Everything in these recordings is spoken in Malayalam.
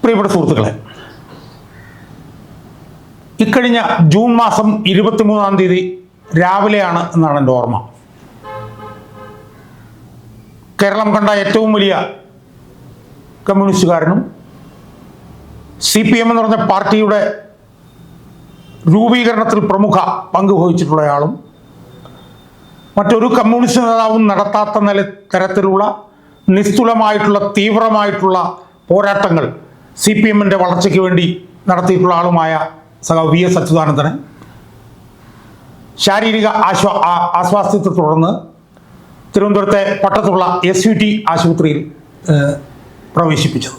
പ്രിയപ്പെട്ട സുഹൃത്തുക്കളെ, ഇക്കഴിഞ്ഞ ജൂൺ മാസം 23-ാം തീയതി രാവിലെയാണ് എന്നാണ് എൻ്റെ ഓർമ്മ. കേരളം കണ്ട ഏറ്റവും വലിയ കമ്മ്യൂണിസ്റ്റുകാരനും CPM എന്ന് പറഞ്ഞ പാർട്ടിയുടെ രൂപീകരണത്തിൽ പ്രമുഖ പങ്ക് വഹിച്ചിട്ടുള്ളയാളും മറ്റൊരു കമ്മ്യൂണിസ്റ്റ് നേതാവും നടത്താത്ത തരത്തിലുള്ള നിസ്തുലമായിട്ടുള്ള തീവ്രമായിട്ടുള്ള പോരാട്ടങ്ങൾ CPM-ൻ്റെ വളർച്ചയ്ക്ക് വേണ്ടി നടത്തിയിട്ടുള്ള ആളുമായ സഖാവ് VS അച്യുതാനന്ദനെ ശാരീരിക ആശ്വാസത്തെ തുടർന്ന് തിരുവനന്തപുരത്തെ പട്ടത്തുള്ള SUT ആശുപത്രിയിൽ പ്രവേശിപ്പിച്ചത്.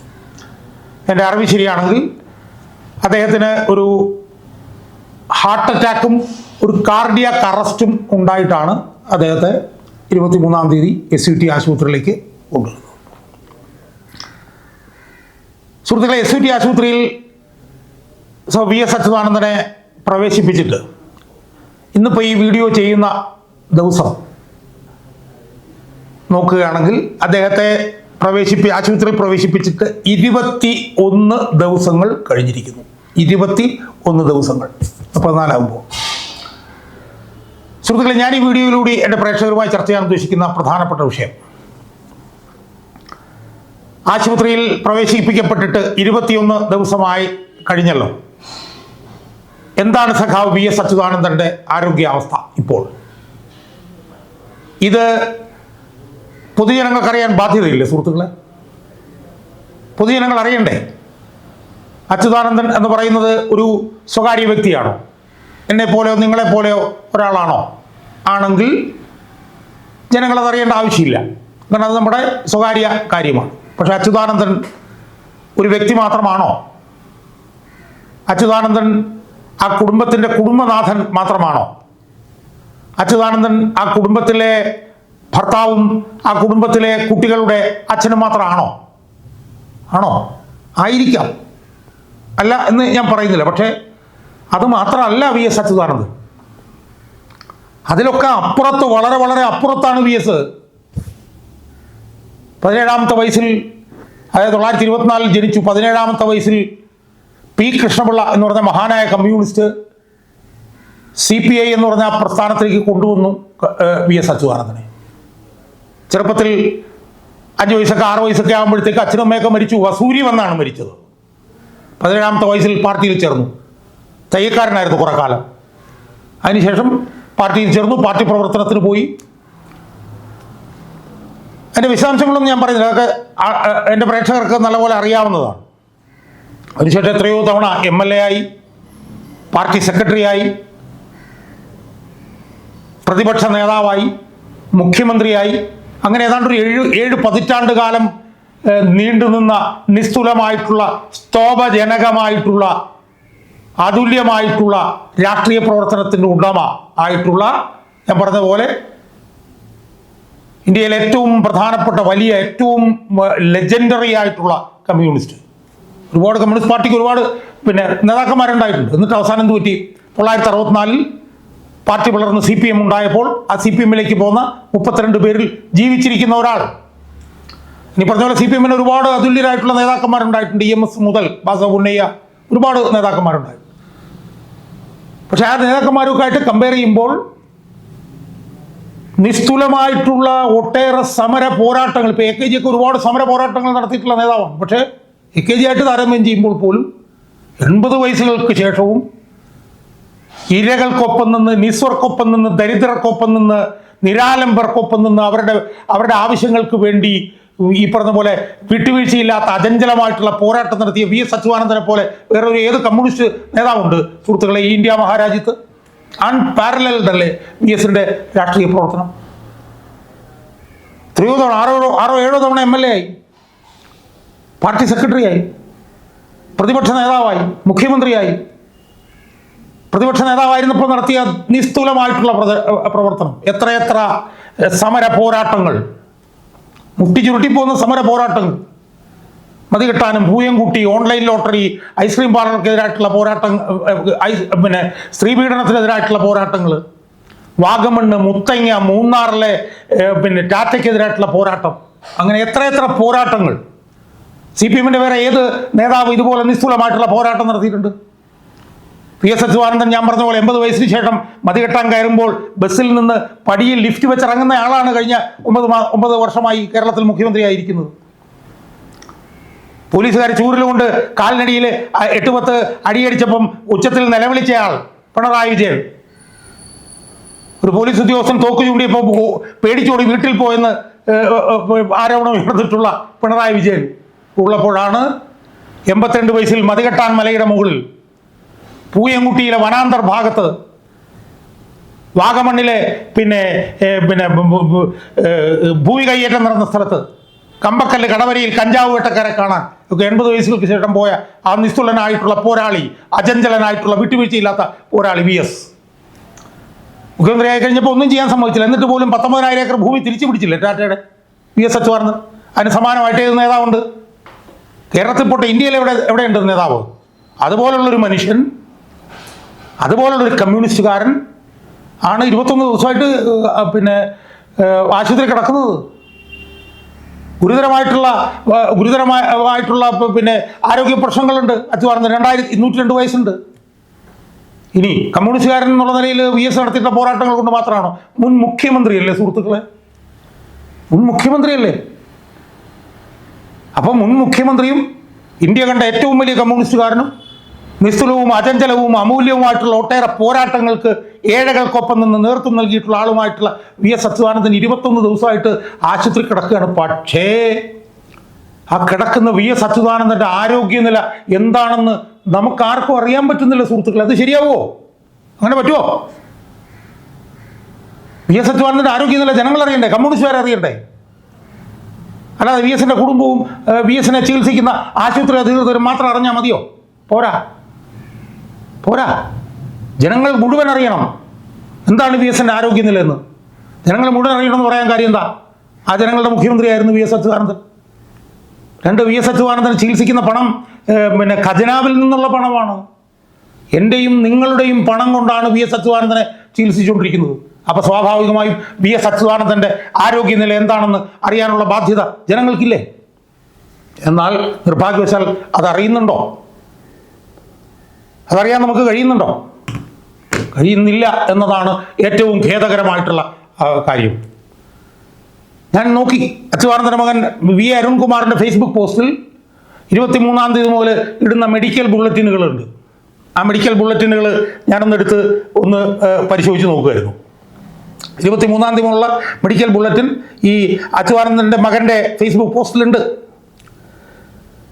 എൻ്റെ അറിവ് ശരിയാണെങ്കിൽ അദ്ദേഹത്തിന് ഒരു ഹാർട്ട് അറ്റാക്കും ഒരു കാർഡിയാക് അറസ്റ്റും ഉണ്ടായിട്ടാണ് അദ്ദേഹത്തെ 23-ാം തീയതി SUT ആശുപത്രിയിലേക്ക് കൊണ്ടുവരുന്നത്. സുഹൃത്തുക്കളെ, SUT ആശുപത്രിയിൽ VS അച്യുതാനന്ദനെ പ്രവേശിപ്പിച്ചിട്ട് ഇന്നിപ്പോൾ ഈ വീഡിയോ ചെയ്യുന്ന ദിവസം നോക്കുകയാണെങ്കിൽ അദ്ദേഹത്തെ ആശുപത്രിയിൽ പ്രവേശിപ്പിച്ചിട്ട് 21 ദിവസങ്ങൾ കഴിഞ്ഞിരിക്കുന്നു. 21 ദിവസങ്ങൾ, 14 സുഹൃത്തുക്കളെ, ഞാൻ ഈ വീഡിയോയിലൂടെ എൻ്റെ പ്രേക്ഷകരുമായി ചർച്ച ചെയ്യാൻ ഉദ്ദേശിക്കുന്ന പ്രധാനപ്പെട്ട വിഷയം, ആശുപത്രിയിൽ പ്രവേശിപ്പിക്കപ്പെട്ടിട്ട് 21 ദിവസമായി കഴിഞ്ഞല്ലോ. എന്താണ് സഖാവ് VS അച്യുതാനന്ദൻ്റെ ആരോഗ്യാവസ്ഥ ഇപ്പോൾ? ഇത് പൊതുജനങ്ങൾക്കറിയാൻ ബാധ്യതയില്ലേ സുഹൃത്തുക്കളെ? പൊതുജനങ്ങൾ അറിയണ്ടേ? അച്യുതാനന്ദൻ എന്ന് പറയുന്നത് ഒരു സ്വകാര്യ വ്യക്തിയാണോ? എന്നെപ്പോലെയോ നിങ്ങളെപ്പോലെയോ ഒരാളാണോ? ആണെങ്കിൽ ജനങ്ങളത് അറിയേണ്ട ആവശ്യമില്ല, കാരണം അത് നമ്മുടെ സ്വകാര്യ കാര്യമാണ്. പക്ഷെ അച്യുതാനന്ദൻ ഒരു വ്യക്തി മാത്രമാണോ? അച്യുതാനന്ദൻ ആ കുടുംബത്തിൻ്റെ കുടുംബനാഥൻ മാത്രമാണോ? അച്യുതാനന്ദൻ ആ കുടുംബത്തിലെ ഭർത്താവും ആ കുടുംബത്തിലെ കുട്ടികളുടെ അച്ഛനും മാത്രമാണോ? ആണോ? ആയിരിക്കാം, അല്ല എന്ന് ഞാൻ പറയുന്നില്ല. പക്ഷേ അത് മാത്രമല്ല VS അച്യുതാനന്ദൻ. അതിലൊക്കെ അപ്പുറത്ത്, വളരെ വളരെ അപ്പുറത്താണ് VS. 17-ാമത്തെ വയസ്സിൽ, അതായത് 1924 ജനിച്ചു. 17-ാമത്തെ വയസ്സിൽ P. കൃഷ്ണപിള്ള എന്ന് പറഞ്ഞ മഹാനായ കമ്മ്യൂണിസ്റ്റ് CPI എന്ന് പറഞ്ഞ ആ പ്രസ്ഥാനത്തിലേക്ക് കൊണ്ടുവന്നു VS അച്യുതാനന്ദനെ. ചെറുപ്പത്തിൽ 5 വയസ്സൊക്കെ 6 വയസ്സൊക്കെ ആകുമ്പോഴത്തേക്ക് അച്ഛനും അമ്മയൊക്കെ മരിച്ചു. വസൂരി വന്നാണ് മരിച്ചത്. 17-ാമത്തെ വയസ്സിൽ പാർട്ടിയിൽ ചേർന്നു. തയ്യക്കാരനായിരുന്നു കുറെ കാലം. അതിനുശേഷം പാർട്ടിയിൽ ചേർന്നു, പാർട്ടി പ്രവർത്തനത്തിന് പോയി. അതിൻ്റെ വിശദാംശങ്ങളൊന്നും ഞാൻ പറയുന്നില്ല, അതൊക്കെ എൻ്റെ പ്രേക്ഷകർക്ക് നല്ലപോലെ അറിയാവുന്നതാണ്. അതിനുശേഷം എത്രയോ തവണ MLA ആയി, പാർട്ടി സെക്രട്ടറിയായി, പ്രതിപക്ഷ നേതാവായി, മുഖ്യമന്ത്രിയായി, അങ്ങനെ ഏതാണ്ട് ഒരു 7 പതിറ്റാണ്ട് കാലം നീണ്ടുനിന്ന നിസ്തുലമായിട്ടുള്ള, സ്തോഭജനകമായിട്ടുള്ള, അതുല്യമായിട്ടുള്ള രാഷ്ട്രീയ പ്രവർത്തനത്തിൻ്റെ ഉടമ ആയിട്ടുള്ള, ഞാൻ പറഞ്ഞ പോലെ ഇന്ത്യയിലെ ഏറ്റവും പ്രധാനപ്പെട്ട വലിയ, ഏറ്റവും ലെജൻഡറി ആയിട്ടുള്ള കമ്മ്യൂണിസ്റ്റ്. ഒരുപാട് കമ്മ്യൂണിസ്റ്റ് പാർട്ടിക്ക് ഒരുപാട് നേതാക്കന്മാരുണ്ടായിട്ടുണ്ട്. എന്നിട്ട് അവസാനം എന്ത് പറ്റി? 1964 പാർട്ടി വളർന്ന് CPM ഉണ്ടായപ്പോൾ ആ CPM-ലേക്ക് പോകുന്ന 32 പേരിൽ ജീവിച്ചിരിക്കുന്ന ഒരാൾ. ഇനി പറഞ്ഞ പോലെ CPM-ന് ഒരുപാട് അതുല്യരായിട്ടുള്ള നേതാക്കന്മാരുണ്ടായിട്ടുണ്ട്. EMS മുതൽ ബാസപുന്നയ്യ, ഒരുപാട് നേതാക്കന്മാരുണ്ടായി. പക്ഷെ ആ നേതാക്കന്മാരൊക്കെ ആയിട്ട് കമ്പയർ ചെയ്യുമ്പോൾ നിസ്തുലമായിട്ടുള്ള ഒട്ടേറെ സമര പോരാട്ടങ്ങൾ, ഇപ്പോൾ AKG ഒക്കെ ഒരുപാട് സമര പോരാട്ടങ്ങൾ നടത്തിയിട്ടുള്ള നേതാവാണ്. പക്ഷേ AKG ആയിട്ട് താരതമ്യം ചെയ്യുമ്പോൾ പോലും 80 വയസ്സുകൾക്ക് ശേഷവും ഇരകൾക്കൊപ്പം നിന്ന്, നിസ്വർക്കൊപ്പം നിന്ന്, ദരിദ്രർക്കൊപ്പം നിന്ന്, നിരാലംബർക്കൊപ്പം നിന്ന് അവരുടെ ആവശ്യങ്ങൾക്ക് വേണ്ടി ഈ പറഞ്ഞ പോലെ വിട്ടുവീഴ്ചയില്ലാത്ത അചഞ്ചലമായിട്ടുള്ള പോരാട്ടം നടത്തിയ VS അച്യുതാനന്ദനെ പോലെ വേറൊരു ഏത് കമ്മ്യൂണിസ്റ്റ് നേതാവുണ്ട് സുഹൃത്തുക്കളെ ഈ ഇന്ത്യ മഹാരാജ്യത്ത്? അൺപാരലൽഡ് അല്ലേ VS-ന്റെ രാഷ്ട്രീയ പ്രവർത്തനം? 3 തവണ 6-7 തവണ MLA ആയി, പാർട്ടി സെക്രട്ടറിയായി, പ്രതിപക്ഷ നേതാവായി, മുഖ്യമന്ത്രിയായി. പ്രതിപക്ഷ നേതാവായിരുന്നപ്പോൾ നടത്തിയ നിസ്തുലമായിട്ടുള്ള പ്രവർത്തനം, എത്രയെത്ര സമര പോരാട്ടങ്ങൾ, മുട്ടി ചുരുട്ടിപ്പോകുന്ന സമര പോരാട്ടങ്ങൾ, മതികെട്ടാനും, ഭൂയം കൂട്ടി, ഓൺലൈൻ ലോട്ടറി, ഐസ്ക്രീം പാർലർക്കെതിരായിട്ടുള്ള പോരാട്ടം, സ്ത്രീപീഡനത്തിനെതിരായിട്ടുള്ള പോരാട്ടങ്ങൾ, വാഗമണ്ണ്, മുത്തങ്ങ, മൂന്നാറിലെ ടാറ്റയ്ക്കെതിരായിട്ടുള്ള പോരാട്ടം, അങ്ങനെ എത്രയെത്ര പോരാട്ടങ്ങൾ CPM-ന്റെ വേറെ ഏത് നേതാവ് ഇതുപോലെ നിസ്തുലമായിട്ടുള്ള പോരാട്ടം നടത്തിയിട്ടുണ്ട്? PS അച്യുതാനന്ദൻ ഞാൻ പറഞ്ഞ പോലെ 80 വയസ്സിന് ശേഷം മതികെട്ടാൻ കയറുമ്പോൾ ബസ്സിൽ നിന്ന് പടിയിൽ ലിഫ്റ്റ് വെച്ചിറങ്ങുന്ന ആളാണ് കഴിഞ്ഞ 9 വർഷമായി കേരളത്തിൽ മുഖ്യമന്ത്രിയായിരിക്കുന്നത്. പോലീസുകാർ ചൂരലുകൊണ്ട് കാലിനടിയിൽ 8-10 അടിയടിച്ചപ്പം ഉച്ചത്തിൽ നിലവിളിച്ചയാൾ പിണറായി വിജയൻ. ഒരു പോലീസ് ഉദ്യോഗസ്ഥൻ തോക്ക് ചൂണ്ടിയപ്പോൾ പേടിച്ചോടി വീട്ടിൽ പോയെന്ന് ആരോപണം ഉയർന്നിട്ടുള്ള പിണറായി വിജയൻ ഉള്ളപ്പോഴാണ് 82 വയസ്സിൽ മതികെട്ടാൻ മലയുടെ മുകളിൽ പൂയംകുട്ടിയിലെ വനാന്തർ ഭാഗത്ത് വാഗമണ്ണിലെ പിന്നെ ഭൂമി കയ്യേറ്റം നടന്ന സ്ഥലത്ത് കമ്പക്കല്ല് കടവരിയിൽ കഞ്ചാവ് വേട്ടക്കാരെ കാണാൻ ഒക്കെ 80 വയസ്സുകൾക്ക് ശേഷം പോയ ആ നിസ്തുലനായിട്ടുള്ള പോരാളി, അചഞ്ചലനായിട്ടുള്ള വിട്ടുവീഴ്ചയില്ലാത്ത പോരാളി VS മുഖ്യമന്ത്രിയായി കഴിഞ്ഞപ്പോൾ ഒന്നും ചെയ്യാൻ സമ്മതിച്ചില്ല. എന്നിട്ട് പോലും 19,000 ഏക്കർ ഭൂമി തിരിച്ചു പിടിച്ചില്ല ടാറ്റയുടെ PS അച്യുതാനന്ദൻ. അതിന് സമാനമായിട്ട് ഏത് നേതാവുണ്ട് കേരളത്തിൽ? പോട്ടെ, ഇന്ത്യയിൽ എവിടെയുണ്ട് നേതാവ്? അതുപോലുള്ളൊരു മനുഷ്യൻ, അതുപോലുള്ളൊരു കമ്മ്യൂണിസ്റ്റുകാരൻ ആണ് 21 ദിവസമായിട്ട് പിന്നെ ആശുപത്രി കിടക്കുന്നത്. ഗുരുതരമായിട്ടുള്ള പിന്നെ ആരോഗ്യ പ്രശ്നങ്ങളുണ്ട് അച്യുതാനന്ദൻ. 202 വയസ്സുണ്ട്. ഇനി കമ്മ്യൂണിസ്റ്റുകാരൻ എന്നുള്ള നിലയിൽ VS നടത്തിയിട്ടുള്ള പോരാട്ടങ്ങൾ കൊണ്ട് മാത്രമാണോ? മുൻ മുഖ്യമന്ത്രിയല്ലേ സുഹൃത്തുക്കളെ, മുൻ മുഖ്യമന്ത്രിയല്ലേ? അപ്പം മുൻ മുഖ്യമന്ത്രിയും ഇന്ത്യ കണ്ട ഏറ്റവും വലിയ കമ്മ്യൂണിസ്റ്റുകാരനും നിസ്തുലവും അചഞ്ചലവും അമൂല്യവുമായിട്ടുള്ള ഒട്ടേറെ പോരാട്ടങ്ങൾക്ക് ഏഴകൾക്കൊപ്പം നിന്ന് നേതൃത്വം നൽകിയിട്ടുള്ള ആളുമായിട്ടുള്ള VS അച്യുതാനന്ദൻ 21 ദിവസമായിട്ട് ആശുപത്രി കിടക്കുകയാണ്. പക്ഷേ ആ കിടക്കുന്ന VS അച്യുതാനന്ദൻ്റെ ആരോഗ്യനില എന്താണെന്ന് നമുക്കാർക്കും അറിയാൻ പറ്റുന്നില്ല സുഹൃത്തുക്കളെ. അത് ശരിയാവോ? അങ്ങനെ പറ്റുമോ? VS അച്യുതാനന്ദൻ്റെ ആരോഗ്യനില ജനങ്ങൾ അറിയണ്ടേ, കമ്മ്യൂണിസ്റ്റുകാരെ അറിയണ്ടേ? അല്ലാതെ VS-ന്റെ കുടുംബവും VS-നെ ചികിത്സിക്കുന്ന ആശുപത്രി അധികൃതരും മാത്രം അറിഞ്ഞാൽ മതിയോ? പോരാ. ജനങ്ങൾ മുഴുവൻ അറിയണം എന്താണ് VS-ന്റെ ആരോഗ്യനില എന്ന്. ജനങ്ങൾ മുഴുവൻ അറിയണമെന്ന് പറയാൻ കാര്യം എന്താ? ആ ജനങ്ങളുടെ മുഖ്യമന്ത്രിയായിരുന്നു VS അച്യുതാനന്ദൻ. VS അച്യുതാനന്ദൻ ചികിത്സിക്കുന്ന പണം പിന്നെ ഖജനാവിൽ നിന്നുള്ള പണമാണ്. എൻ്റെയും നിങ്ങളുടെയും പണം കൊണ്ടാണ് VS അച്യുതാനന്ദനെ ചികിത്സിച്ചുകൊണ്ടിരിക്കുന്നത്. അപ്പോൾ സ്വാഭാവികമായും VS അച്യുതാനന്ദൻ്റെ ആരോഗ്യനില എന്താണെന്ന് അറിയാനുള്ള ബാധ്യത ജനങ്ങൾക്കില്ലേ? എന്നാൽ നിർഭാഗ്യവശാൽ അതറിയുന്നുണ്ടോ? അതറിയാൻ നമുക്ക് കഴിയുന്നുണ്ടോ? കഴിയുന്നില്ല എന്നതാണ് ഏറ്റവും ഖേദകരമായിട്ടുള്ള കാര്യം. ഞാൻ നോക്കി അച്യുതാനന്ദൻ്റെ മകൻ V അരുൺകുമാറിൻ്റെ ഫേസ്ബുക്ക് പോസ്റ്റിൽ 23-ാം തീയതി മുതൽ ഇടുന്ന മെഡിക്കൽ ബുള്ളറ്റിനുകളുണ്ട്. ആ മെഡിക്കൽ ബുള്ളറ്റിനുകൾ ഞാനൊന്നെടുത്ത് പരിശോധിച്ച് നോക്കുമായിരുന്നു. 23-ാം തീയതി മുതലുള്ള മെഡിക്കൽ ബുള്ളറ്റിൻ ഈ അച്യുതാനന്ദൻ്റെ മകൻ്റെ ഫേസ്ബുക്ക് പോസ്റ്റിലുണ്ട്.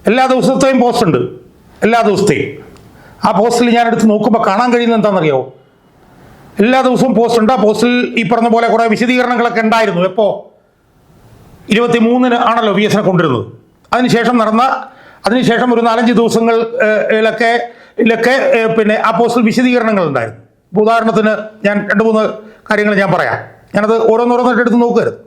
എല്ലാ ദിവസത്തെയും പോസ്റ്റ് ഉണ്ട്, എല്ലാ ദിവസത്തെയും. ആ പോസ്റ്റിൽ ഞാനെടുത്ത് നോക്കുമ്പോൾ കാണാൻ കഴിയുന്നത് എന്താണെന്നറിയാമോ? എല്ലാ ദിവസവും പോസ്റ്റ് ഉണ്ട്. ആ പോസ്റ്റിൽ ഈ പറഞ്ഞ പോലെ കുറേ വിശദീകരണങ്ങളൊക്കെ ഉണ്ടായിരുന്നു. എപ്പോൾ 23-ന് ആണല്ലോ VS-നെ കൊണ്ടുവരുന്നത്. അതിനുശേഷം ഒരു 4-5 ദിവസങ്ങളിലൊക്കെ പിന്നെ ആ പോസ്റ്റിൽ വിശദീകരണങ്ങൾ ഉണ്ടായിരുന്നു. ഇപ്പോൾ ഉദാഹരണത്തിന് ഞാൻ 2-3 കാര്യങ്ങൾ ഞാൻ പറയാം. ഞാനത് ഓരോന്നോരോന്നായിട്ട് എടുത്ത് നോക്കരുത്.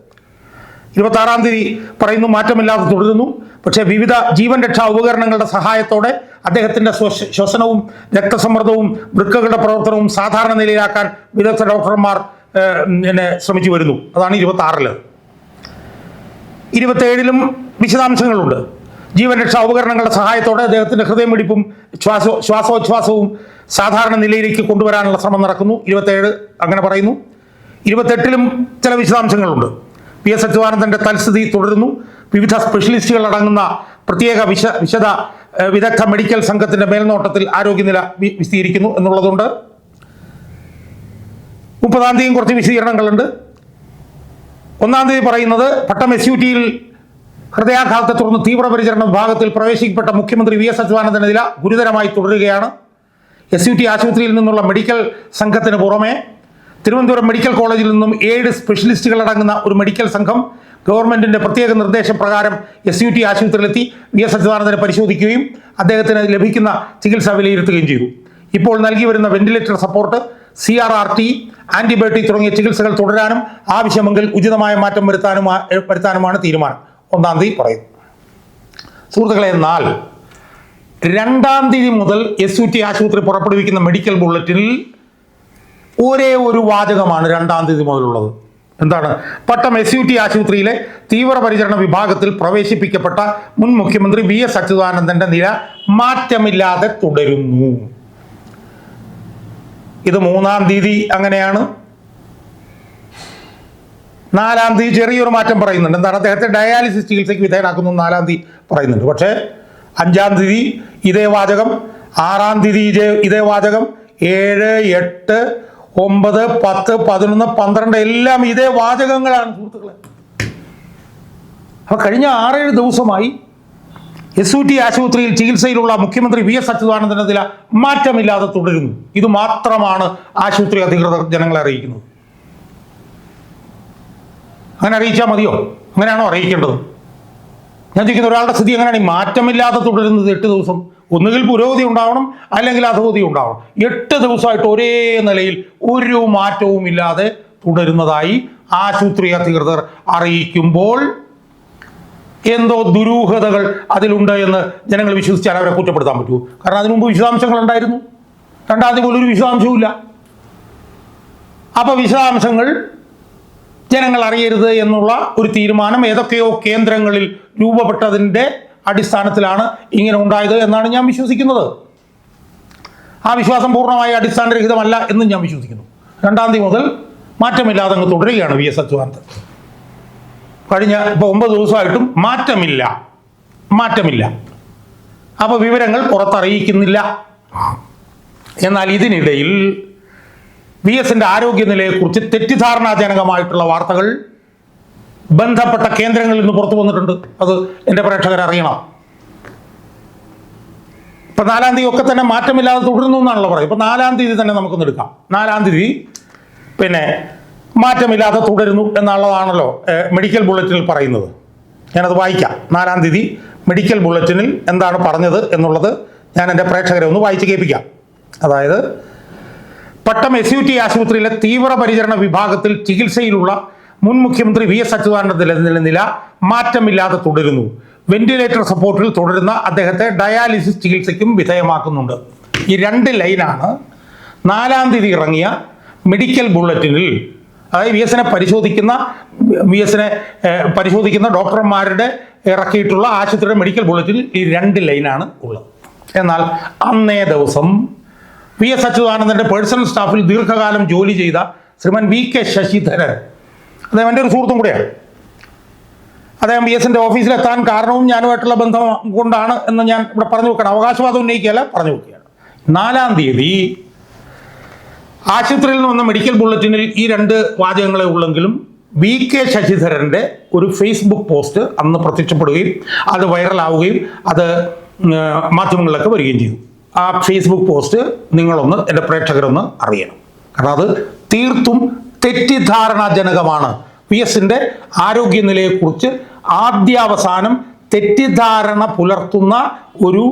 26-ാം തീയതി പറയുന്നു മാറ്റമില്ലാതെ തുടരുന്നു. പക്ഷേ വിവിധ ജീവൻ രക്ഷാ ഉപകരണങ്ങളുടെ സഹായത്തോടെ അദ്ദേഹത്തിൻ്റെ ശ്വസനവും രക്തസമ്മർദ്ദവും വൃക്കകളുടെ പ്രവർത്തനവും സാധാരണ നിലയിലാക്കാൻ വിദഗ്ധ ഡോക്ടർമാർ ശ്രമിച്ചു വരുന്നു. അതാണ് 26-ല്. 27-ലും വിശദാംശങ്ങളുണ്ട്. ജീവൻ രക്ഷാ ഉപകരണങ്ങളുടെ സഹായത്തോടെ അദ്ദേഹത്തിൻ്റെ ഹൃദയമിടിപ്പും ശ്വാസോച്ഛ്വാസവും സാധാരണ നിലയിലേക്ക് കൊണ്ടുവരാനുള്ള ശ്രമം നടക്കുന്നു. 27 അങ്ങനെ പറയുന്നു. 28-ലും ചില വിശദാംശങ്ങളുണ്ട്. VS അച്യുതാനന്ദൻ്റെ തൽസ്ഥിതി തുടരുന്നു. വിവിധ സ്പെഷ്യലിസ്റ്റുകൾ അടങ്ങുന്ന പ്രത്യേക വിദഗ്ധ മെഡിക്കൽ സംഘത്തിൻ്റെ മേൽനോട്ടത്തിൽ ആരോഗ്യനില വിശദീകരിക്കുന്നു എന്നുള്ളതുണ്ട്. 30-ാം തീയതിയും കുറച്ച് വിശദീകരണങ്ങളുണ്ട്. 1-ാം തീയതി പറയുന്നത് പട്ടം SUT-യിൽ ഹൃദയാഘാതത്തെ തുടർന്ന് തീവ്രപരിചരണ വിഭാഗത്തിൽ പ്രവേശിക്കപ്പെട്ട മുഖ്യമന്ത്രി VS അച്യുതാനന്ദൻ്റെ നില ഗുരുതരമായി തുടരുകയാണ്. SUT ആശുപത്രിയിൽ നിന്നുള്ള മെഡിക്കൽ സംഘത്തിന് പുറമെ തിരുവനന്തപുരം മെഡിക്കൽ കോളേജിൽ നിന്നും 7 സ്പെഷ്യലിസ്റ്റുകൾ അടങ്ങുന്ന ഒരു മെഡിക്കൽ സംഘം ഗവൺമെൻറ്റിൻ്റെ പ്രത്യേക നിർദ്ദേശപ്രകാരം SUT ആശുപത്രിയിലെത്തി VS അച്യുതാനന്ദനെ പരിശോധിക്കുകയും അദ്ദേഹത്തിന് ലഭിക്കുന്ന ചികിത്സ വിലയിരുത്തുകയും ചെയ്തു. ഇപ്പോൾ നൽകി വരുന്ന വെന്റിലേറ്റർ സപ്പോർട്ട്, CRRT, ആൻറ്റിബയോട്ടിക് തുടങ്ങിയ ചികിത്സകൾ തുടരാനും ആവശ്യമെങ്കിൽ ഉചിതമായ മാറ്റം വരുത്താനുമാണ് തീരുമാനം. 1-ാം തീയതി പറയുന്നു. സുഹൃത്തുക്കളെ, എന്നാൽ 2-ാം തീയതി മുതൽ SUT ആശുപത്രി പുറപ്പെടുവിക്കുന്ന മെഡിക്കൽ ബുള്ളറ്റിനിൽ ഒരേ ഒരു വാചകമാണ് 2-ാം തീയതി മുതലുള്ളത്. എന്താണ്? പട്ടം SUT ആശുപത്രിയിലെ തീവ്രപരിചരണ വിഭാഗത്തിൽ പ്രവേശിപ്പിക്കപ്പെട്ട മുൻ മുഖ്യമന്ത്രി VS അച്യുതാനന്ദന്റെ നില മാറ്റമില്ലാതെ തുടരുന്നു. ഇത് 3-ാം തീയതി അങ്ങനെയാണ്. 4-ാം തീയതി ചെറിയൊരു മാറ്റം പറയുന്നുണ്ട്. എന്താണ്? അദ്ദേഹത്തെ ഡയാലിസിസ് ചികിത്സയ്ക്ക് വിധേയനാക്കുന്നു 4-ാം തീയതി പറയുന്നുണ്ട്. പക്ഷേ 5-ാം തീയതി ഇതേ വാചകം, 6-ാം തീയതി ഇതേ വാചകം, 7, 8, 9, 10, 11, 12 എല്ലാം ഇതേ വാചകങ്ങളാണ് സുഹൃത്തുക്കളെ. അപ്പൊ കഴിഞ്ഞ 6-7 ദിവസമായി SUT ആശുപത്രിയിൽ ചികിത്സയിലുള്ള മുഖ്യമന്ത്രി VS അച്യുതാനന്ദന്റെ നില മാറ്റമില്ലാതെ തുടരുന്നു. ഇത് മാത്രമാണ് ആശുപത്രി അധികൃതർ ജനങ്ങളെ അറിയിക്കുന്നത്. അങ്ങനെ അറിയിച്ചാൽ മതിയോ? അങ്ങനെയാണോ അറിയിക്കേണ്ടത്? ഞാൻ ചോദിക്കുന്ന ഒരാളുടെ സ്ഥിതി എങ്ങനെയാണ് ഈ മാറ്റമില്ലാതെ തുടരുന്നത് 8 ദിവസം? ഒന്നുകിൽ പുരോഗതി ഉണ്ടാവണം, അല്ലെങ്കിൽ അധോഗതി ഉണ്ടാവണം. 8 ദിവസമായിട്ട് ഒരേ നിലയിൽ ഒരു മാറ്റവും ഇല്ലാതെ തുടരുന്നതായി ആശുപത്രി അധികൃതർ അറിയിക്കുമ്പോൾ എന്തോ ദുരൂഹതകൾ അതിലുണ്ട് എന്ന് ജനങ്ങൾ വിശ്വസിച്ചാൽ അവരെ കുറ്റപ്പെടുത്താൻ പറ്റുമോ? കാരണം അതിനു മുമ്പ് വിശദാംശങ്ങൾ ഉണ്ടായിരുന്നു. 2-ാം തീയതി പോലും ഒരു വിശദാംശവും ഇല്ല. അപ്പൊ വിശദാംശങ്ങൾ ജനങ്ങൾ അറിയരുത് എന്നുള്ള ഒരു തീരുമാനം ഏതൊക്കെയോ കേന്ദ്രങ്ങളിൽ രൂപപ്പെട്ടതിൻ്റെ അടിസ്ഥാനത്തിലാണ് ഇങ്ങനെ ഉണ്ടായത് എന്നാണ് ഞാൻ വിശ്വസിക്കുന്നത്. ആ വിശ്വാസം പൂർണ്ണമായി അടിസ്ഥാനരഹിതമല്ല എന്നും ഞാൻ വിശ്വസിക്കുന്നു. 2-ാം തീയതി മുതൽ മാറ്റമില്ലാതെ അങ്ങ് തുടരുകയാണ് VS അച്യുതാനന്ദൻ. കഴിഞ്ഞ ഇപ്പോൾ 9 ദിവസമായിട്ടും മാറ്റമില്ല. അപ്പോൾ വിവരങ്ങൾ പുറത്തറിയിക്കുന്നില്ല. എന്നാൽ ഇതിനിടയിൽ VSന്റെ ആരോഗ്യനിലയെക്കുറിച്ച് തെറ്റിദ്ധാരണാജനകമായിട്ടുള്ള വാർത്തകൾ ബന്ധപ്പെട്ട കേന്ദ്രങ്ങളിൽ നിന്ന് പുറത്തു വന്നിട്ടുണ്ട്. അത് എൻ്റെ പ്രേക്ഷകർ അറിയണം. ഇപ്പം 4-ാം തീയതി ഒക്കെ തന്നെ മാറ്റമില്ലാതെ തുടരുന്നു എന്നാണല്ലോ പറയുന്നത്. ഇപ്പം 4-ാം തീയതി തന്നെ നമുക്കൊന്ന് എടുക്കാം. 4-ാം തീയതി പിന്നെ മാറ്റമില്ലാതെ തുടരുന്നു എന്നുള്ളതാണല്ലോ മെഡിക്കൽ ബുള്ളറ്റിനിൽ പറയുന്നത്. ഞാനത് വായിക്കാം. 4-ാം തീയതി മെഡിക്കൽ ബുള്ളറ്റിനിൽ എന്താണ് പറഞ്ഞത് എന്നുള്ളത് ഞാൻ എൻ്റെ പ്രേക്ഷകരെ ഒന്ന് വായിച്ച് കേൾപ്പിക്കാം. അതായത്, പട്ടം SUT ആശുപത്രിയിലെ തീവ്രപരിചരണ വിഭാഗത്തിൽ ചികിത്സയിലുള്ള മുൻ മുഖ്യമന്ത്രി VS അച്യുതാനന്ദന്റെ നില മാറ്റമില്ലാതെ തുടരുന്നു. വെന്റിലേറ്റർ സപ്പോർട്ടിൽ തുടരുന്ന അദ്ദേഹത്തെ ഡയാലിസിസ് ചികിത്സയ്ക്കും വിധേയമാക്കുന്നുണ്ട്. ഈ 2 ലൈനാണ് 4-ാം തീയതി ഇറങ്ങിയ മെഡിക്കൽ ബുള്ളറ്റിനിൽ, അതായത് VSനെ പരിശോധിക്കുന്ന ഡോക്ടർമാരുടെ ഇറക്കിയിട്ടുള്ള ആശുപത്രിയുടെ മെഡിക്കൽ ബുള്ളറ്റിനിൽ ഈ 2 ലൈനാണ് ഉള്ളത്. എന്നാൽ അന്നേ ദിവസം VS അച്യുതാനന്ദന്റെ പേഴ്സണൽ സ്റ്റാഫിൽ ദീർഘകാലം ജോലി ചെയ്ത ശ്രീമാൻ VK ശശിധരൻ, അദ്ദേഹം എൻ്റെ ഒരു സുഹൃത്തും കൂടെയാണ്. അദ്ദേഹം VSന്റെ ഓഫീസിലെത്താൻ കാരണവും ഞാനുമായിട്ടുള്ള ബന്ധം കൊണ്ടാണ് എന്ന് ഞാൻ ഇവിടെ പറഞ്ഞു വെക്കണം. അവകാശവാദം ഉന്നയിക്കുകയല്ല, പറഞ്ഞു വെക്കുകയാണ്. 4-ാം തീയതി ആശുപത്രിയിൽ നിന്ന് വന്ന മെഡിക്കൽ ബുള്ളറ്റിനിൽ ഈ 2 വാചകങ്ങളെ ഉള്ളെങ്കിലും VK ശശിധരൻ്റെ ഒരു ഫേസ്ബുക്ക് പോസ്റ്റ് അന്ന് പ്രത്യക്ഷപ്പെടുകയും അത് വൈറലാവുകയും അത് മാധ്യമങ്ങളിലൊക്കെ വരികയും ചെയ്തു. ആ ഫേസ്ബുക്ക് പോസ്റ്റ് നിങ്ങളൊന്ന്, എൻ്റെ പ്രേക്ഷകരൊന്ന് അറിയണം. കാരണം അത് തീർത്തും തെറ്റിദ്ധാരണാജനകമാണ്. VSന്റെ ആരോഗ്യനിലയെക്കുറിച്ച് ആദ്യാവസാനം തെറ്റിദ്ധാരണ പുലർത്തുന്ന ഒരു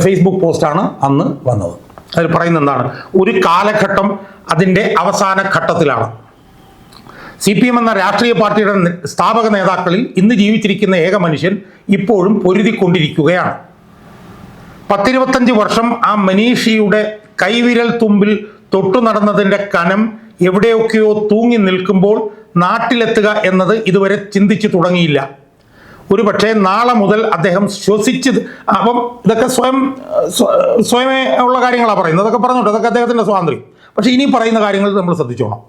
ഫേസ്ബുക്ക് പോസ്റ്റാണ് അന്ന് വന്നത്. അതിൽ പറയുന്നത് എന്താണ്? ഒരു കാലഘട്ടം അതിൻ്റെ അവസാന ഘട്ടത്തിലാണ്. CPM എന്ന രാഷ്ട്രീയ പാർട്ടിയുടെ സ്ഥാപക നേതാക്കളിൽ ഇന്ന് ജീവിച്ചിരിക്കുന്ന ഏക മനുഷ്യൻ ഇപ്പോഴും പൊരുതിക്കൊണ്ടിരിക്കുകയാണ്. 10-25 വർഷം ആ മനീഷിയുടെ കൈവിരൽ തുമ്പിൽ തൊട്ടു നടന്നതിൻ്റെ കനം എവിടെയൊക്കെയോ തൂങ്ങി നിൽക്കുമ്പോൾ നാട്ടിലെത്തുക എന്നത് ഇതുവരെ ചിന്തിച്ചു തുടങ്ങിയില്ല. ഒരു പക്ഷേ നാളെ മുതൽ അദ്ദേഹം അപ്പം ഇതൊക്കെ സ്വയമേ ഉള്ള കാര്യങ്ങളാണ് പറയുന്നത്. അതൊക്കെ പറഞ്ഞോട്ടെ, അതൊക്കെ അദ്ദേഹത്തിൻ്റെ സ്വാതന്ത്ര്യം. പക്ഷെ ഇനി പറയുന്ന കാര്യങ്ങൾ നമ്മൾ ശ്രദ്ധിച്ചോണം.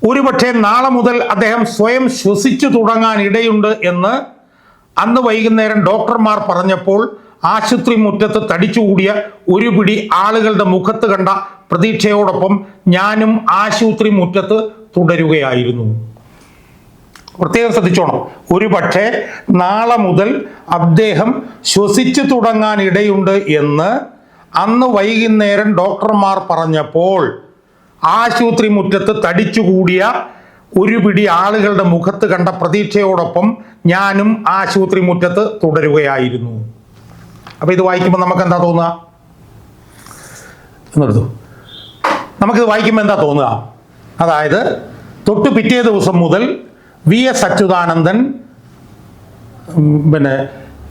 ഒരു പക്ഷേ നാളെ മുതൽ അദ്ദേഹം സ്വയം ശ്വസിച്ചു തുടങ്ങാൻ ഇടയുണ്ട് എന്ന് അന്ന് വൈകുന്നേരം ഡോക്ടർമാർ പറഞ്ഞപ്പോൾ ആശുപത്രി മുറ്റത്ത് തടിച്ചുകൂടിയ ഒരു പിടി ആളുകളുടെ മുഖത്ത് കണ്ട പ്രതീക്ഷയോടൊപ്പം ഞാനും ആശുപത്രി മുറ്റത്ത് തുടരുകയായിരുന്നു. പ്രത്യേകം ശ്രദ്ധിച്ചോണം. ഒരു പക്ഷേ നാളെ മുതൽ അദ്ദേഹം ശ്വസിച്ചു തുടങ്ങാൻ ഇടയുണ്ട് എന്ന് അന്ന് വൈകുന്നേരം ഡോക്ടർമാർ പറഞ്ഞപ്പോൾ ആശുപത്രി മുറ്റത്ത് തടിച്ചുകൂടിയ ഒരു പിടി ആളുകളുടെ മുഖത്ത് കണ്ട പ്രതീക്ഷയോടൊപ്പം ഞാനും ആശുപത്രി മുറ്റത്ത് തുടരുകയായിരുന്നു. അപ്പൊ ഇത് വായിക്കുമ്പോൾ നമുക്ക് എന്താ തോന്നുക? എന്നെടുത്തു. നമുക്കിത് വായിക്കുമ്പോൾ എന്താ തോന്നുക? അതായത് തൊട്ട് പിറ്റേ ദിവസം മുതൽ VS അച്യുതാനന്ദൻ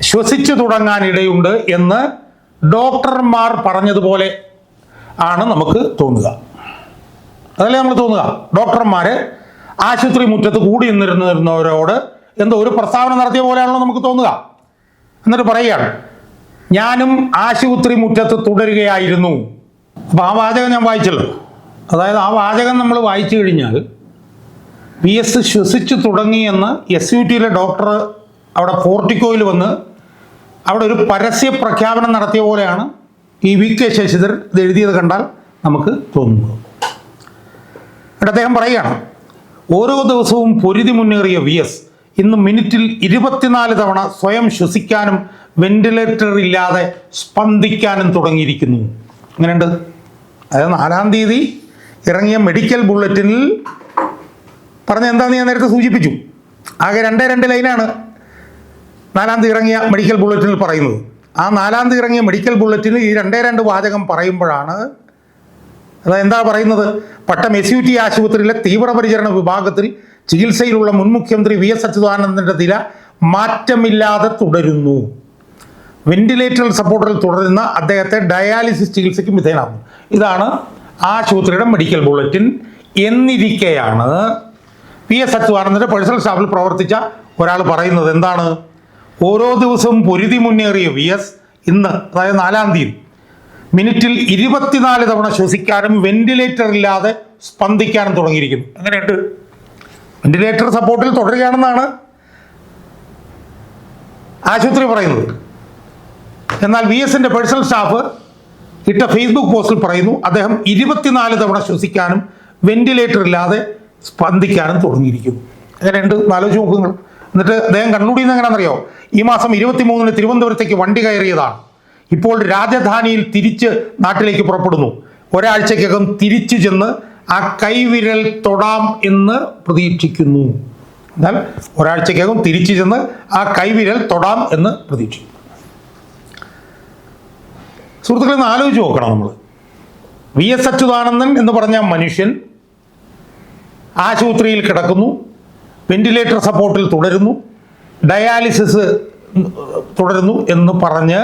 ശ്വസിച്ചു തുടങ്ങാനിടയുണ്ട് എന്ന് ഡോക്ടർമാർ പറഞ്ഞതുപോലെ ആണ് നമുക്ക് തോന്നുക. അതല്ലേ നമ്മൾ തോന്നുക. ഡോക്ടർമാർ ആശുപത്രി മുറ്റത്ത് കൂടി നിന്നിരുന്നവരോട് എന്തോ ഒരു പ്രസ്താവന നടത്തിയ പോലെയാണല്ലോ നമുക്ക് തോന്നുക. എന്നിട്ട് പറയുകയാണ്, ഞാനും ആശുപത്രി മുറ്റത്ത് തുടരുകയായിരുന്നു. അപ്പോൾ ആ വാചകം ഞാൻ വായിച്ചല്ലോ. അതായത് ആ വാചകം നമ്മൾ വായിച്ചു കഴിഞ്ഞാൽ VS ശ്വസിച്ചു തുടങ്ങിയെന്ന് SUTയിലെ ഡോക്ടർ അവിടെ പോർട്ടിക്കോയിൽ വന്ന് അവിടെ ഒരു പരസ്യ പ്രഖ്യാപനം നടത്തിയ പോലെയാണ് ഈ VK ശശിധരൻ ഇത് എഴുതിയത് കണ്ടാൽ നമുക്ക് തോന്നുന്നത്. എന്നിട്ട് അദ്ദേഹം പറയുകയാണ്, ഓരോ ദിവസവും പൊരുതി മുന്നേറിയ VS ഇന്ന് മിനിറ്റിൽ 24 തവണ സ്വയം ശ്വസിക്കാനും വെന്റിലേറ്റർ ഇല്ലാതെ സ്പന്ദിക്കാനും തുടങ്ങിയിരിക്കുന്നു. അങ്ങനെയുണ്ട്. അതായത് 4-ാം തീയതി ഇറങ്ങിയ മെഡിക്കൽ ബുള്ളറ്റിനിൽ പറഞ്ഞ എന്താണെന്ന് ഞാൻ നേരത്തെ സൂചിപ്പിച്ചു. ആകെ 2 ലൈനാണ് 4-ാം തീയതി ഇറങ്ങിയ മെഡിക്കൽ ബുള്ളറ്റിനിൽ പറയുന്നത്. ആ 4-ാം തീയതി ഇറങ്ങിയ മെഡിക്കൽ ബുള്ളറ്റിനിൽ ഈ 2 വാചകം പറയുമ്പോഴാണ് അതെന്താ പറയുന്നത്, പട്ടം SUT ആശുപത്രിയിലെ തീവ്രപരിചരണ വിഭാഗത്തിൽ ചികിത്സയിലുള്ള മുൻ മുഖ്യമന്ത്രി VS അച്യുതാനന്ദൻ്റെ നില മാറ്റമില്ലാതെ തുടരുന്നു. വെന്റിലേറ്റർ സപ്പോർട്ടിൽ തുടരുന്ന അദ്ദേഹത്തെ ഡയാലിസിസ് ചികിത്സയ്ക്ക് വിധേയനാകുന്നു. ഇതാണ് ആശുപത്രിയുടെ മെഡിക്കൽ ബുള്ളറ്റിൻ. എന്നിരിക്കെയാണ് VS അച്യുതാനന്ദൻ്റെ പേഴ്സണൽ സ്റ്റാഫിൽ പ്രവർത്തിച്ച ഒരാൾ പറയുന്നത് എന്താണ്, ഓരോ ദിവസവും പൊരുതി മുന്നേറിയ VS ഇന്ന്, അതായത് 4-ാം തീയതി മിനിറ്റിൽ 24 തവണ ശ്വസിക്കാനും വെന്റിലേറ്റർ ഇല്ലാതെ സ്പന്ദിക്കാനും തുടങ്ങിയിരിക്കുന്നു. അങ്ങനെയുണ്ട്. വെന്റിലേറ്റർ സപ്പോർട്ടിൽ തുടരുകയാണെന്നാണ് ആശുപത്രി പറയുന്നത്. എന്നാൽ VSൻ്റെ പേഴ്സണൽ സ്റ്റാഫ് ഇട്ട ഫേസ്ബുക്ക് പോസ്റ്റിൽ പറയുന്നു അദ്ദേഹം 24 തവണ ശ്വസിക്കാനും വെന്റിലേറ്റർ ഇല്ലാതെ സ്പന്ദിക്കാനും തുടങ്ങിയിരിക്കുന്നു. അങ്ങനെയുണ്ട്. ആലോചിച്ച് നോക്കുക. എന്നിട്ട് അദ്ദേഹം കണ്ണൂടിയിൽ നിന്ന് എങ്ങനെയാണെന്നറിയോ, ഈ മാസം 23-ന് തിരുവനന്തപുരത്തേക്ക് വണ്ടി കയറിയതാണ്. ഇപ്പോൾ രാജധാനിയിൽ തിരിച്ച് നാട്ടിലേക്ക് പുറപ്പെടുന്നു. ഒരാഴ്ചക്കകം തിരിച്ചു ചെന്ന് ആ കൈവിരൽ തൊടാം എന്ന് പ്രതീക്ഷിക്കുന്നു. എന്നാൽ ഒരാഴ്ചക്കകം തിരിച്ചു ചെന്ന് ആ കൈവിരൽ തൊടാം എന്ന് പ്രതീക്ഷിക്കുന്നു. സുഹൃത്തുക്കളെ, ഒന്ന് ആലോചിച്ച് നോക്കണം. നമ്മൾ VS അച്യുതാനന്ദൻ എന്ന് പറഞ്ഞ മനുഷ്യൻ ആശുപത്രിയിൽ കിടക്കുന്നു, വെന്റിലേറ്റർ സപ്പോർട്ടിൽ തുടരുന്നു, ഡയാലിസിസ് തുടരുന്നു എന്ന് പറഞ്ഞ്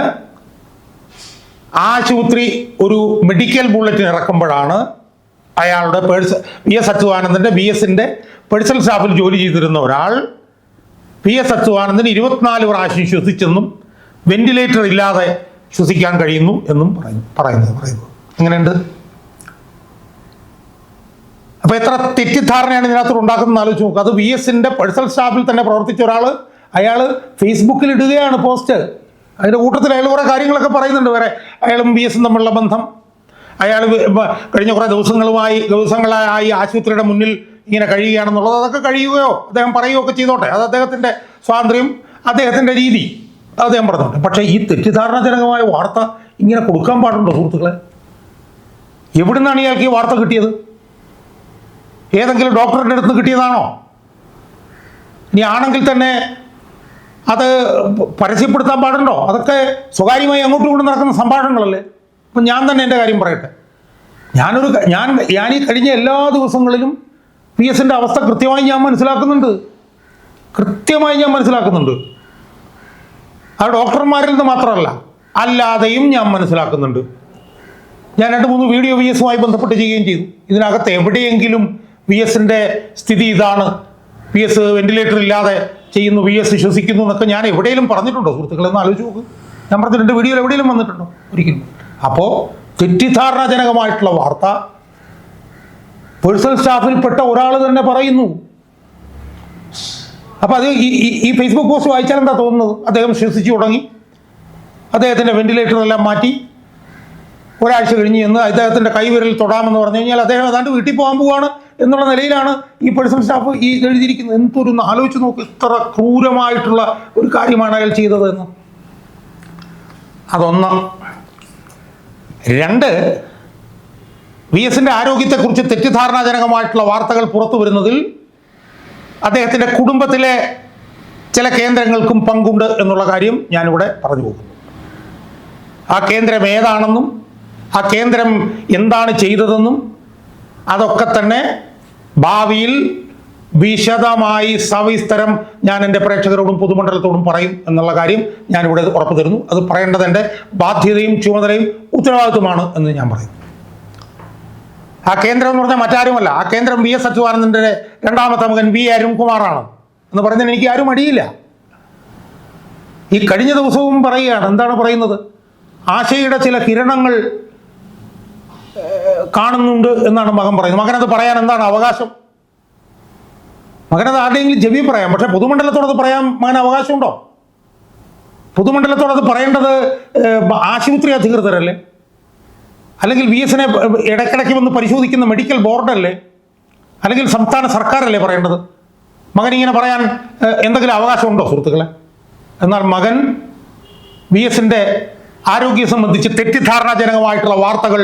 ആശുപത്രി ഒരു മെഡിക്കൽ ബുള്ളറ്റിൻ ഇറക്കുമ്പോഴാണ് അയാളുടെ VS അച്യുതാനന്ദൻ്റെ VSൻ്റെ പേഴ്സണൽ സ്റ്റാഫിൽ ജോലി ചെയ്തിരുന്ന ഒരാൾ VS അച്യുതാനന്ദൻ 24 പ്രാവശ്യം ശ്വസിച്ചെന്നും വെന്റിലേറ്റർ ഇല്ലാതെ ശ്വസിക്കാൻ കഴിയുന്നു എന്നും പറയുന്നത്. അങ്ങനെയുണ്ട്. അപ്പോൾ എത്ര തെറ്റിദ്ധാരണയാണ് ഇതിനകത്ത് ഉണ്ടാക്കുന്നത് ആലോചിച്ച് നോക്കുക. അത് VSൻ്റെ പേഴ്സണൽ സ്റ്റാഫിൽ തന്നെ പ്രവർത്തിച്ച ഒരാൾ അയാൾ ഫേസ്ബുക്കിൽ ഇടുകയാണ് പോസ്റ്റ്. അതിൻ്റെ കൂട്ടത്തിൽ അയാൾ കുറേ കാര്യങ്ങളൊക്കെ പറയുന്നുണ്ട്. വേറെ അയാളും VSും തമ്മിലുള്ള ബന്ധം, അയാൾ കഴിഞ്ഞ കുറേ ദിവസങ്ങളായി ആശുപത്രിയുടെ മുന്നിൽ ഇങ്ങനെ കഴിയുകയാണെന്നുള്ളത്. അതൊക്കെ കഴിയുകയോ അദ്ദേഹം പറയുകയൊക്കെ ചെയ്തോട്ടെ, അത് അദ്ദേഹത്തിൻ്റെ സ്വാതന്ത്ര്യം, അദ്ദേഹത്തിൻ്റെ രീതി, അദ്ദേഹം പറഞ്ഞോട്ടെ. പക്ഷേ ഈ തെറ്റിദ്ധാരണജനകമായ വാർത്ത ഇങ്ങനെ കൊടുക്കാൻ പാടുണ്ടോ സുഹൃത്തുക്കളെ? എവിടുന്നാണ് ഇയാൾക്ക് ഈ വാർത്ത കിട്ടിയത്? ഏതെങ്കിലും ഡോക്ടറുടെ അടുത്ത് കിട്ടിയതാണോ? ഇനി ആണെങ്കിൽ തന്നെ അത് പരസ്യപ്പെടുത്താൻ പാടുണ്ടോ? അതൊക്കെ സ്വകാര്യമായി അങ്ങോട്ടും ഇങ്ങോട്ടും നടക്കുന്ന സംഭാഷണങ്ങളല്ലേ. അപ്പം ഞാൻ തന്നെ എൻ്റെ കാര്യം പറയട്ടെ. ഞാൻ ഈ കഴിഞ്ഞ എല്ലാ ദിവസങ്ങളിലും VSൻ്റെ അവസ്ഥ കൃത്യമായി ഞാൻ മനസ്സിലാക്കുന്നുണ്ട്. അത് ഡോക്ടർമാരിൽ നിന്ന് മാത്രമല്ല, അല്ലാതെയും ഞാൻ മനസ്സിലാക്കുന്നുണ്ട്. ഞാൻ 2-3 വീഡിയോ VSുമായി ബന്ധപ്പെട്ട് ചെയ്യുകയും ചെയ്തു. ഇതിനകത്ത് എവിടെയെങ്കിലും VSൻ്റെ സ്ഥിതി ഇതാണ്, VS വെന്റിലേറ്റർ ഇല്ലാതെ ചെയ്യുന്നു, VS ശ്വസിക്കുന്നു എന്നൊക്കെ ഞാൻ എവിടെയെങ്കിലും പറഞ്ഞിട്ടുണ്ടോ സുഹൃത്തുക്കളെ? ഒന്ന് ആലോചിച്ച് നോക്ക്. ഞാൻ പറഞ്ഞിട്ടുണ്ട്, വീഡിയോയിൽ എവിടെയെങ്കിലും വന്നിട്ടുണ്ടോ? ഒരിക്കലും. അപ്പോൾ തെറ്റിദ്ധാരണാജനകമായിട്ടുള്ള വാർത്ത പേഴ്സണൽ സ്റ്റാഫിൽപ്പെട്ട ഒരാൾ തന്നെ പറയുന്നു. അപ്പോൾ അത് ഈ ഫേസ്ബുക്ക് പോസ്റ്റ് വായിച്ചാൽ എന്താ തോന്നുന്നത്? അദ്ദേഹം ശ്വസിച്ചു തുടങ്ങി, അദ്ദേഹത്തിൻ്റെ വെന്റിലേറ്ററെല്ലാം മാറ്റി, ഒരാഴ്ച കഴിഞ്ഞ് എന്ന് അദ്ദേഹത്തിൻ്റെ കൈവിരൽ തൊടാമെന്ന് പറഞ്ഞു കഴിഞ്ഞാൽ അദ്ദേഹം ഏതാണ്ട് വീട്ടിൽ പോകാൻ പോവുകയാണ് എന്നുള്ള നിലയിലാണ് ഈ പേഴ്സണൽ സ്റ്റാഫ് ഈ എഴുതിയിരിക്കുന്നത്. എന്തൊരു ആലോചിച്ച് നോക്ക്, ഇത്ര ക്രൂരമായിട്ടുള്ള ഒരു കാര്യമാണ് അയാൾ ചെയ്തത് എന്ന്. അതൊന്ന്. 2, VSൻ്റെ ആരോഗ്യത്തെക്കുറിച്ച് തെറ്റിദ്ധാരണാജനകമായിട്ടുള്ള വാർത്തകൾ പുറത്തു വരുന്നതിൽ അദ്ദേഹത്തിൻ്റെ കുടുംബത്തിലെ ചില കേന്ദ്രങ്ങൾക്കും പങ്കുണ്ട് എന്നുള്ള കാര്യം ഞാനിവിടെ പറഞ്ഞു പോകുന്നു. ആ കേന്ദ്രം ഏതാണെന്നും ആ കേന്ദ്രം എന്താണ് ചെയ്തതെന്നും അതൊക്കെ തന്നെ ഭാവിയിൽ വിശദമായി സവിസ്തരം ഞാൻ എൻ്റെ പ്രേക്ഷകരോടും പൊതുമണ്ഡലത്തോടും പറയും എന്നുള്ള കാര്യം ഞാനിവിടെ ഉറപ്പു തരുന്നു. അത് പറയേണ്ടത് എൻ്റെ ബാധ്യതയും ചുമതലയും ഉത്തരവാദിത്വമാണ് എന്ന് ഞാൻ പറയുന്നു. ആ കേന്ദ്രം എന്ന് പറഞ്ഞാൽ മറ്റാരുമല്ല, ആ കേന്ദ്രം വി എസ് അച്യുതാനന്ദൻ്റെ രണ്ടാമത്തെ മകൻ വി അരുൺകുമാറാണ് എന്ന് പറഞ്ഞാൽ എനിക്ക് ആരും അടിയില്ല. ഈ കഴിഞ്ഞ ദിവസവും പറയുകയാണ്, എന്താണ് പറയുന്നത്, ആശയുടെ ചില കിരണങ്ങൾ കാണുന്നുണ്ട് എന്നാണ് മകൻ പറയുന്നത്. മകനത് പറയാൻ എന്താണ് അവകാശം? മകനത് ആരുടെയെങ്കിലും ചെവി പറയാം, പക്ഷെ പൊതുമണ്ഡലത്തോടത് പറയാൻ മകന് അവകാശമുണ്ടോ? പൊതുമണ്ഡലത്തോടത് പറയേണ്ടത് ആശുപത്രി അധികൃതരല്ലേ? അല്ലെങ്കിൽ വി എസിനെ ഇടയ്ക്കിടയ്ക്ക് വന്ന് പരിശോധിക്കുന്ന മെഡിക്കൽ ബോർഡല്ലേ? അല്ലെങ്കിൽ സംസ്ഥാന സർക്കാരല്ലേ പറയേണ്ടത്? മകൻ ഇങ്ങനെ പറയാൻ എന്തെങ്കിലും അവകാശമുണ്ടോ സുഹൃത്തുക്കളെ? എന്നാൽ മകൻ വി എസിൻ്റെ ആരോഗ്യം സംബന്ധിച്ച് തെറ്റിദ്ധാരണാജനകമായിട്ടുള്ള വാർത്തകൾ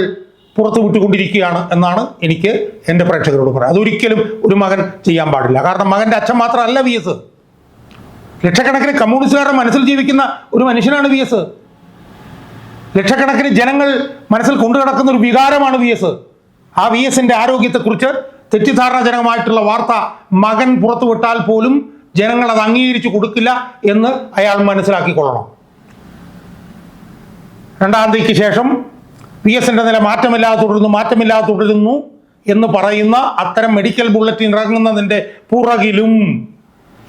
പുറത്തു വിട്ടുകൊണ്ടിരിക്കുകയാണ് എന്നാണ് എനിക്ക് എൻ്റെ പ്രേക്ഷകരോട് പറയാം. അതൊരിക്കലും ഒരു മകൻ ചെയ്യാൻ പാടില്ല. കാരണം മകൻ്റെ അച്ഛൻ മാത്രമല്ല വി എസ്, ലക്ഷക്കണക്കിന് കമ്മ്യൂണിസ്റ്റുകാരുടെ മനസ്സിൽ ജീവിക്കുന്ന ഒരു മനുഷ്യനാണ് വി എസ്. ലക്ഷക്കണക്കിന് ജനങ്ങൾ മനസ്സിൽ കൊണ്ടു കിടക്കുന്ന ഒരു വികാരമാണ് വി എസ്. ആ വി എസിൻ്റെ ആരോഗ്യത്തെക്കുറിച്ച് തെറ്റിദ്ധാരണാജനകമായിട്ടുള്ള വാർത്ത മകൻ പുറത്തുവിട്ടാൽ പോലും ജനങ്ങൾ അത് അംഗീകരിച്ചു കൊടുക്കില്ല എന്ന് അയാൾ മനസ്സിലാക്കിക്കൊള്ളണം. 2-ാം തീയതിക്ക് ശേഷം വി എസിൻ്റെ നില മാറ്റമില്ലാതെ തുടരുന്നു എന്ന് പറയുന്ന അത്തരം മെഡിക്കൽ ബുള്ളറ്റിൻ ഇറങ്ങുന്നതിൻ്റെ പുറകിലും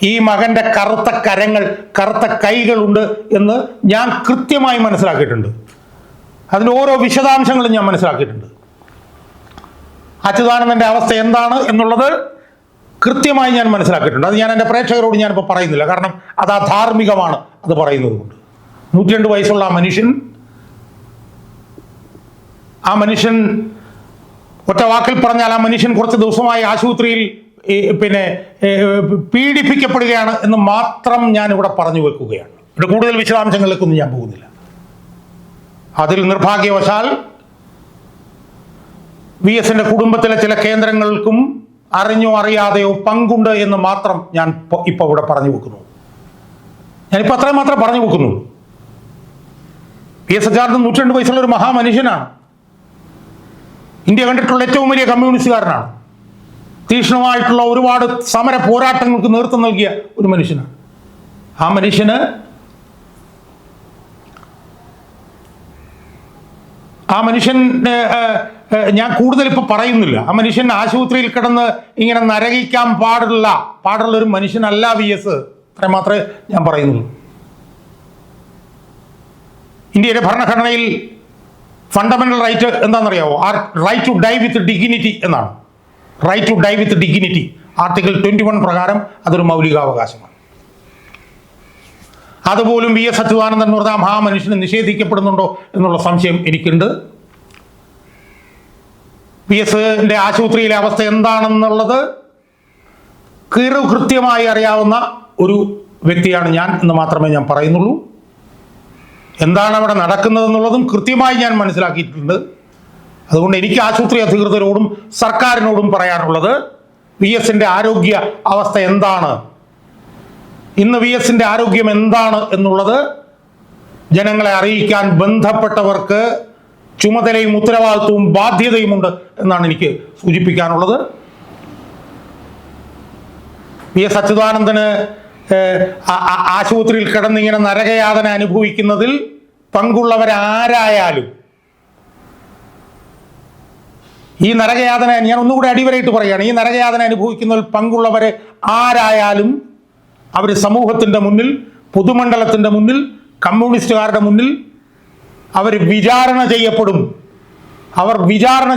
ഈ മകൻ്റെ കറുത്ത കരങ്ങൾ, കറുത്ത കൈകളുണ്ട് എന്ന് ഞാൻ കൃത്യമായി മനസ്സിലാക്കിയിട്ടുണ്ട്. അതിൻ്റെ ഓരോ വിശദാംശങ്ങളും ഞാൻ മനസ്സിലാക്കിയിട്ടുണ്ട്. അച്യുതാനന്ദൻ്റെ അവസ്ഥ എന്താണ് എന്നുള്ളത് കൃത്യമായി ഞാൻ മനസ്സിലാക്കിയിട്ടുണ്ട്. അത് ഞാൻ എൻ്റെ പ്രേക്ഷകരോട് ഞാനിപ്പോൾ പറയുന്നില്ല, കാരണം അത് അധാർമികമാണ് അത് പറയുന്നത് കൊണ്ട്. 102 വയസ്സുള്ള ആ മനുഷ്യൻ ഒറ്റ വാക്കിൽ പറഞ്ഞാൽ ആ മനുഷ്യൻ കുറച്ച് ദിവസമായി ആശുപത്രിയിൽ പീഡിപ്പിക്കപ്പെടുകയാണ് എന്ന് മാത്രം ഞാൻ ഇവിടെ പറഞ്ഞു വെക്കുകയാണ്. ഇവിടെ കൂടുതൽ വിശദാംശങ്ങളിലേക്കൊന്നും ഞാൻ പോകുന്നില്ല. അതിൽ നിർഭാഗ്യവശാൽ വി എസിൻ്റെ കുടുംബത്തിലെ ചില കേന്ദ്രങ്ങൾക്കും അറിഞ്ഞോ അറിയാതെയോ പങ്കുണ്ട് എന്ന് മാത്രം ഞാൻ ഇപ്പോൾ ഇവിടെ പറഞ്ഞു വെക്കുന്നു. ഞാനിപ്പോൾ അത്രയും മാത്രം പറഞ്ഞു വെക്കുന്നുള്ളൂ. വി എസ് അച്യുതാനന്ദൻ 102 വയസ്സുള്ള ഒരു മഹാമനുഷ്യനാണ്. ഇന്ത്യ കണ്ടിട്ടുള്ള ഏറ്റവും വലിയ കമ്മ്യൂണിസ്റ്റുകാരനാണ്. തീക്ഷ്ണമായിട്ടുള്ള ഒരുപാട് സമര പോരാട്ടങ്ങൾക്ക് നേതൃത്വം നൽകിയ ഒരു മനുഷ്യനാണ്. ആ മനുഷ്യന് ഞാൻ കൂടുതൽ ഇപ്പോൾ പറയുന്നില്ല. ആ മനുഷ്യൻ ആശുപത്രിയിൽ കിടന്ന് ഇങ്ങനെ നരകിക്കാൻ പാടുള്ള ഒരു മനുഷ്യനല്ല വി എസ്. അത്രയും മാത്രമേ ഞാൻ പറയുന്നുള്ളൂ. ഇന്ത്യയുടെ ഭരണഘടനയിൽ ഫണ്ടമെന്റൽ റൈറ്റ് എന്താണെന്നറിയാവോ? Right to die with dignity എന്നാണ്. Right to die with dignity article 21 പ്രകാരം അതൊരു മൗലികാവകാശമാണ്. അതുപോലും വി എസ് അച്യുതാനന്ദൻ എന്ന് പറഞ്ഞാൽ മഹാമനുഷ്യന് നിഷേധിക്കപ്പെടുന്നുണ്ടോ എന്നുള്ള സംശയം എനിക്കുണ്ട്. വി എസിൻ്റെ ആശുപത്രിയിലെ അവസ്ഥ എന്താണെന്നുള്ളത് കൃത്യമായി അറിയാവുന്ന ഒരു വ്യക്തിയാണ് ഞാൻ എന്ന് മാത്രമേ ഞാൻ പറയുന്നുള്ളൂ. എന്താണ് അവിടെ നടക്കുന്നതെന്നുള്ളതും കൃത്യമായി ഞാൻ മനസ്സിലാക്കിയിട്ടുണ്ട്. അതുകൊണ്ട് എനിക്ക് ആശുപത്രി അധികൃതരോടും സർക്കാരിനോടും പറയാനുള്ളത്, വി എസിൻ്റെ ആരോഗ്യ അവസ്ഥ എന്താണ്, ഇന്ന് വി എസിൻ്റെ ആരോഗ്യം എന്താണ് എന്നുള്ളത് ജനങ്ങളെ അറിയിക്കാൻ ബന്ധപ്പെട്ടവർക്ക് ചുമതലയും ഉത്തരവാദിത്വവും ബാധ്യതയുമുണ്ട് എന്നാണ് എനിക്ക് സൂചിപ്പിക്കാനുള്ളത്. വി എസ് അച്യുതാനന്ദന് ആശുപത്രിയിൽ കിടന്നിങ്ങനെ നരകയാതന അനുഭവിക്കുന്നതിൽ പങ്കുള്ളവരാരായാലും, ഈ നരകയാതന ഞാൻ ഒന്നുകൂടി അടിവരയിട്ട് പറയുകയാണ്, ഈ നരകയാതന അനുഭവിക്കുന്നതിൽ പങ്കുള്ളവരെ ആരായാലും അവർ സമൂഹത്തിൻ്റെ മുന്നിൽ, പൊതുമണ്ഡലത്തിൻ്റെ മുന്നിൽ, കമ്മ്യൂണിസ്റ്റുകാരുടെ മുന്നിൽ അവർ വിചാരണ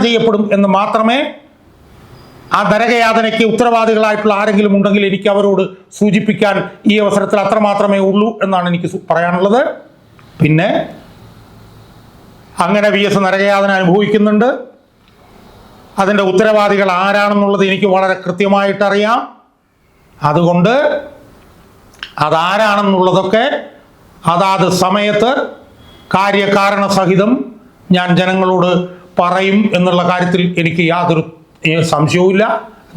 ചെയ്യപ്പെടും എന്ന് മാത്രമേ ആ നരകയാതനയ്ക്ക് ഉത്തരവാദികളായിട്ടുള്ള ആരെങ്കിലും ഉണ്ടെങ്കിൽ എനിക്ക് അവരോട് സൂചിപ്പിക്കാൻ ഈ അവസരത്തിൽ അത്രമാത്രമേ ഉള്ളൂ എന്നാണ് എനിക്ക് പറയാനുള്ളത്. പിന്നെ അങ്ങനെ വി എസ് നരകയാതന അനുഭവിക്കുന്നുണ്ട്. അതിൻ്റെ ഉത്തരവാദികൾ ആരാണെന്നുള്ളത് എനിക്ക് വളരെ കൃത്യമായിട്ടറിയാം. അതുകൊണ്ട് അതാരാണെന്നുള്ളതൊക്കെ അതാത് സമയത്ത് കാര്യകാരണ സഹിതം ഞാൻ ജനങ്ങളോട് പറയും എന്നുള്ള കാര്യത്തിൽ എനിക്ക് യാതൊരു സംശയവുമില്ല.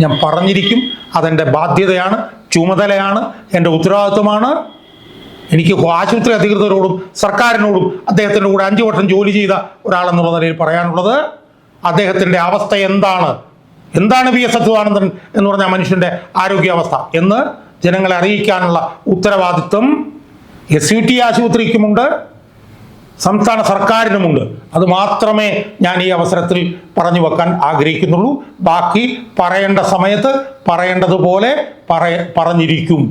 ഞാൻ പറഞ്ഞിരിക്കും. അതെൻ്റെ ബാധ്യതയാണ്, ചുമതലയാണ്, എൻ്റെ ഉത്തരവാദിത്വമാണ്. എനിക്ക് ആശുപത്രി അധികൃതരോടും സർക്കാരിനോടും അദ്ദേഹത്തിൻ്റെ കൂടെ 5 വർഷം ജോലി ചെയ്ത ഒരാളെന്നുള്ള നിലയിൽ പറയാനുള്ളത്, അദ്ദേഹത്തിൻ്റെ അവസ്ഥ എന്താണ് വി എസ് അച്യുതാനന്ദൻ എന്ന് പറഞ്ഞ മനുഷ്യൻ്റെ ആരോഗ്യാവസ്ഥ എന്ന് ജനങ്ങളെ അറിയിക്കാനുള്ള ഉത്തരവാദിത്വം SUT ആശുപത്രിക്കുമുണ്ട്, സംസ്ഥാന സർക്കാരിനുമുണ്ട്. അത് മാത്രമേ ഞാൻ ഈ അവസരത്തിൽ പറഞ്ഞു വെക്കാൻ ആഗ്രഹിക്കുന്നുള്ളൂ. ബാക്കി പറയേണ്ട സമയത്ത് പറയേണ്ടതുപോലെ പറഞ്ഞിരിക്കും.